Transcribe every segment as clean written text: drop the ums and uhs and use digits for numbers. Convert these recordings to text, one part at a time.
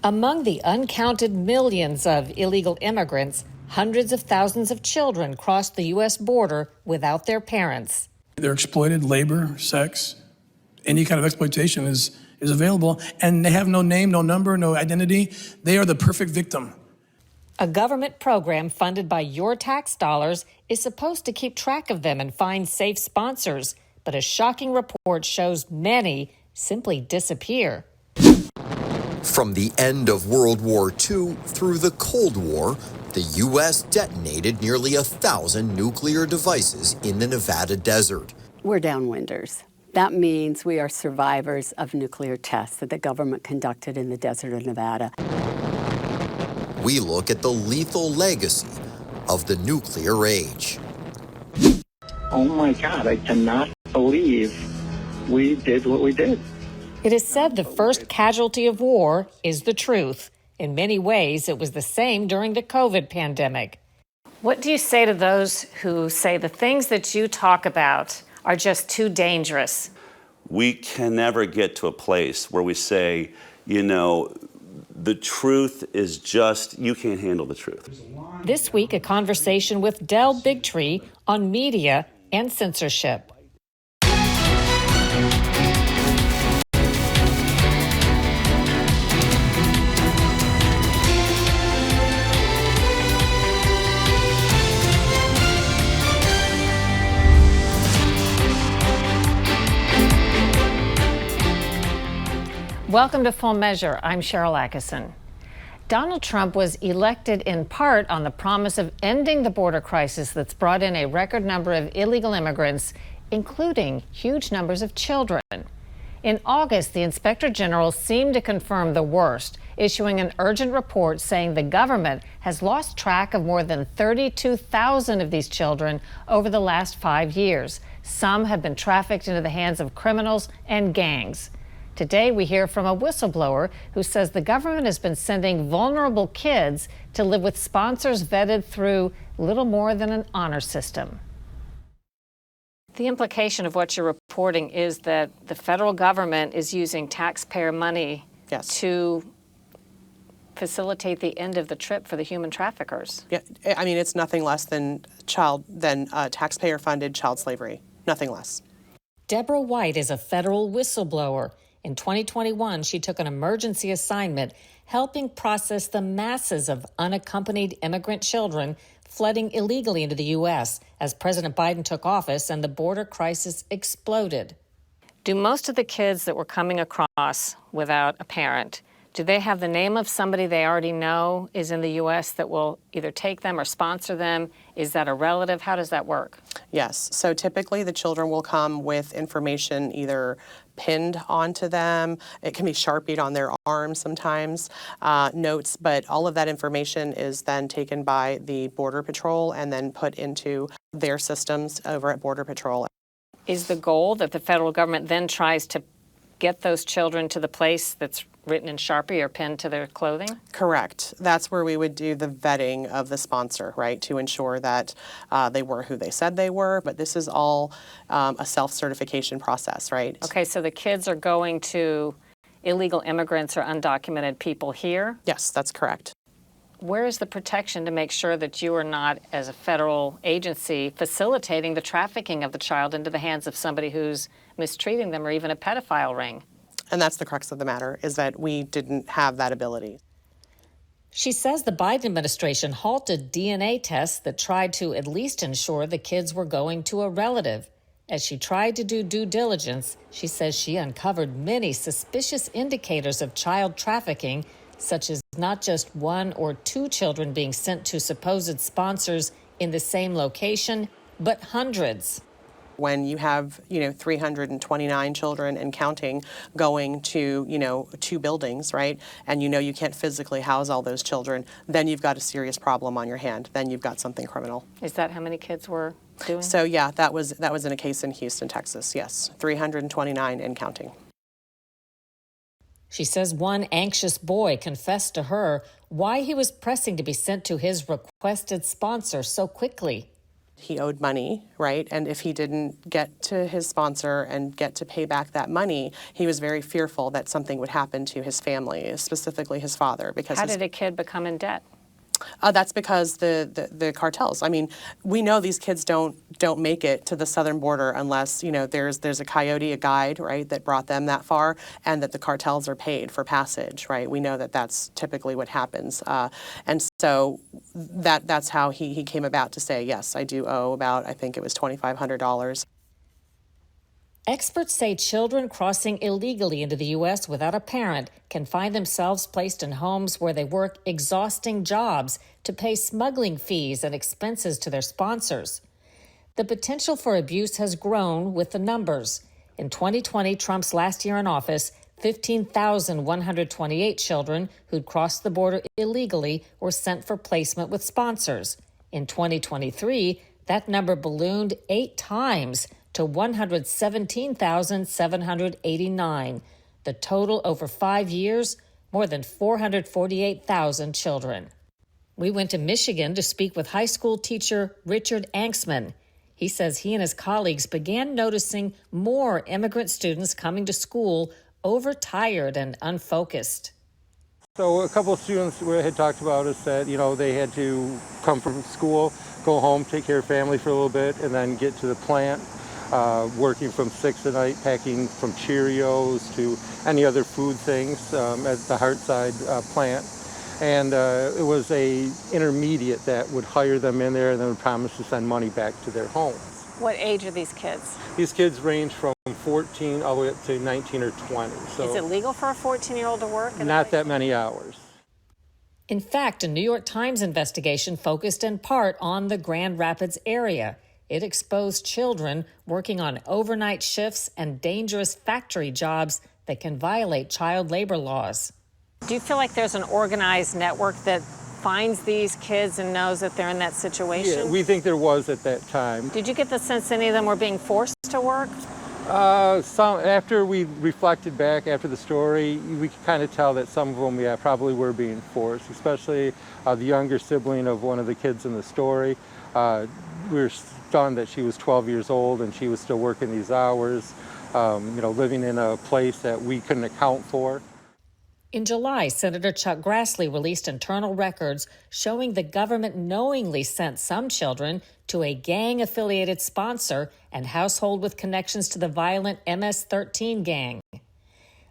Among the uncounted millions of illegal immigrants, hundreds of thousands of children cross the U.S. border without their parents. They're exploited, labor, sex, any kind of exploitation is available, and they have no name, no number, no identity. They are the perfect victim. A government program funded by your tax dollars is supposed to keep track of them and find safe sponsors, but a shocking report shows many simply disappear. From the end of World War II through the Cold War, the U.S. detonated nearly 1,000 nuclear devices in the Nevada desert. We're downwinders. That means we are survivors of nuclear tests that the government conducted in the desert of Nevada. We look at the lethal legacy of the nuclear age. Oh my God, I cannot believe we did what we did. It is said the first casualty of war is the truth. In many ways, it was the same during the COVID pandemic. What do you say to those who say the things that you talk about are just too dangerous? We can never get to a place where we say, the truth is just, you can't handle the truth. This week, a conversation with Del Bigtree on media and censorship. Welcome to Full Measure. I'm Sharyl Attkisson. Donald Trump was elected in part on the promise of ending the border crisis that's brought in a record number of illegal immigrants, including huge numbers of children. In August, the Inspector General seemed to confirm the worst, issuing an urgent report saying the government has lost track of more than 32,000 of these children over the last 5 years. Some have been trafficked into the hands of criminals and gangs. Today, we hear from a whistleblower who says the government has been sending vulnerable kids to live with sponsors vetted through little more than an honor system. The implication of what you're reporting is that the federal government is using taxpayer money to facilitate the end of the trip for the human traffickers. Yeah, I mean, it's nothing less than taxpayer-funded child slavery, nothing less. Deborah White is a federal whistleblower. In 2021, she took an emergency assignment helping process the masses of unaccompanied immigrant children flooding illegally into the U.S. as President Biden took office and the border crisis exploded. Do most of the kids that were coming across without a parent, do they have the name of somebody they already know is in the U.S. that will either take them or sponsor them? Is that a relative? How does that work? Yes. So typically the children will come with information either pinned onto them. It can be Sharpied on their arms sometimes, notes, but all of that information is then taken by the Border Patrol and then put into their systems over at Border Patrol. Is the goal that the federal government then tries to get those children to the place that's written in Sharpie or pinned to their clothing? Correct. That's where we would do the vetting of the sponsor, right, to ensure that they were who they said they were. But this is all a self-certification process, right? Okay, so the kids are going to illegal immigrants or undocumented people here? Yes, that's correct. Where is the protection to make sure that you are not, as a federal agency, facilitating the trafficking of the child into the hands of somebody who's mistreating them or even a pedophile ring? And that's the crux of the matter, is that we didn't have that ability. She says the Biden administration halted DNA tests that tried to at least ensure the kids were going to a relative. As she tried to do due diligence, she says she uncovered many suspicious indicators of child trafficking, such as not just one or two children being sent to supposed sponsors in the same location, but hundreds. When you have, 329 children and counting going to, 2 buildings, right? And you can't physically house all those children, then you've got a serious problem on your hand. Then you've got something criminal. Is that how many kids were doing? So yeah, that was in a case in Houston, Texas. Yes, 329 and counting. She says one anxious boy confessed to her why he was pressing to be sent to his requested sponsor so quickly. He owed money, right? And if he didn't get to his sponsor and get to pay back that money, he was very fearful that something would happen to his family, specifically his father. Because How did a kid become in debt? That's because the cartels. I mean, we know these kids don't make it to the southern border unless, you know, there's a coyote, a guide, right, that brought them that far, and that the cartels are paid for passage, right? We know that that's typically what happens, and so that's how he came about to say, yes, I do owe about, I think it was $2,500. Experts say children crossing illegally into the U.S. without a parent can find themselves placed in homes where they work exhausting jobs to pay smuggling fees and expenses to their sponsors. The potential for abuse has grown with the numbers. In 2020, Trump's last year in office, 15,128 children who'd crossed the border illegally were sent for placement with sponsors. In 2023, that number ballooned 8 times to 117,789. The total over 5 years, more than 448,000 children. We went to Michigan to speak with high school teacher Richard Anksman. He says he and his colleagues began noticing more immigrant students coming to school overtired and unfocused. So a couple of students had talked about us that, you know, they had to come from school, go home, take care of family for a little bit, and then get to the plant. Working from 6 at night, packing from Cheerios to any other food things at the Hartside plant. And it was a intermediate that would hire them in there and then would promise to send money back to their homes. What age are these kids? These kids range from 14 all the way up to 19 or 20. So Is it legal for a 14-year-old to work? not that many hours. In fact, a New York Times investigation focused in part on the Grand Rapids area. It exposed children working on overnight shifts and dangerous factory jobs that can violate child labor laws. Do you feel like there's an organized network that finds these kids and knows that they're in that situation? Yeah, we think there was at that time. Did you get the sense any of them were being forced to work? Some, after we reflected back after the story, we could kind of tell that some of them, yeah, probably were being forced, especially the younger sibling of one of the kids in the story. We were stunned that she was 12 years old and she was still working these hours, living in a place that we couldn't account for. In July, Senator Chuck Grassley released internal records showing the government knowingly sent some children to a gang-affiliated sponsor and household with connections to the violent MS-13 gang.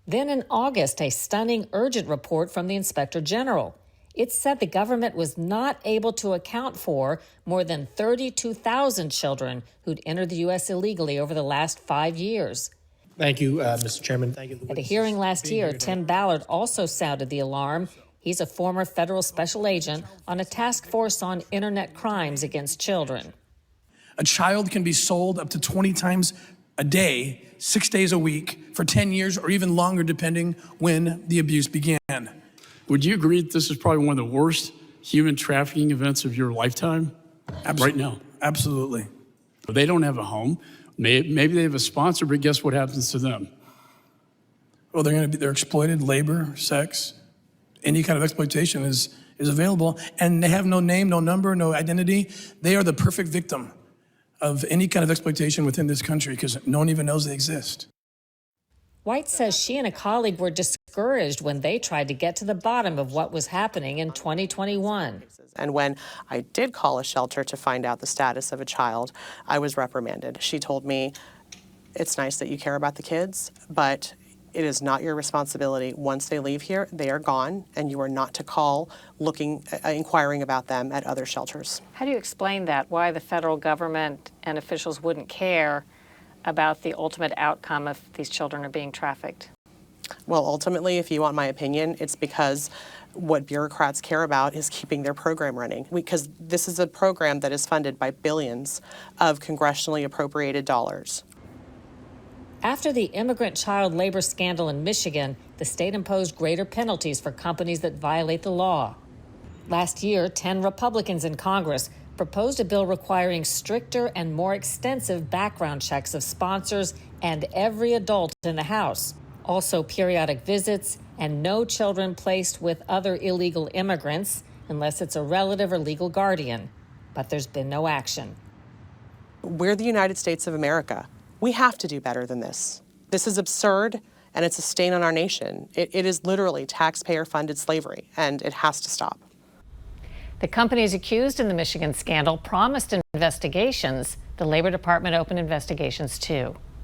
Then in August, a stunning urgent report from the Inspector General. It said the government was not able to account for more than 32,000 children who'd entered the U.S. illegally over the last 5 years. Thank you, Mr. Chairman. Thank you. At a hearing last year, Tim Ballard also sounded the alarm. He's a former federal special agent on a task force on internet crimes against children. A child can be sold up to 20 times a day, 6 days a week, for 10 years or even longer, depending when the abuse began. Would you agree that this is probably one of the worst human trafficking events of your lifetime? Right now? Absolutely. They don't have a home. Maybe they have a sponsor, but guess what happens to them? Well, they're exploited, labor, sex, any kind of exploitation is available, and they have no name, no number, no identity. They are the perfect victim of any kind of exploitation within this country because no one even knows they exist. White says she and a colleague were discouraged when they tried to get to the bottom of what was happening in 2021. And when I did call a shelter to find out the status of a child, I was reprimanded. She told me, it's nice that you care about the kids, but it is not your responsibility. Once they leave here, they are gone, and you are not to call inquiring about them at other shelters. How do you explain that? Why the federal government and officials wouldn't care about the ultimate outcome if these children are being trafficked? Well, ultimately, if you want my opinion, it's because what bureaucrats care about is keeping their program running. Because this is a program that is funded by billions of congressionally appropriated dollars. After the immigrant child labor scandal in Michigan, the state imposed greater penalties for companies that violate the law. Last year, 10 Republicans in Congress proposed a bill requiring stricter and more extensive background checks of sponsors and every adult in the house. Also, periodic visits and no children placed with other illegal immigrants unless it's a relative or legal guardian. But there's been no action. We're the United States of America. We have to do better than this. This is absurd, and it's a stain on our nation. It is literally taxpayer-funded slavery, and it has to stop. The companies accused in the Michigan scandal promised investigations. The Labor Department opened investigations too.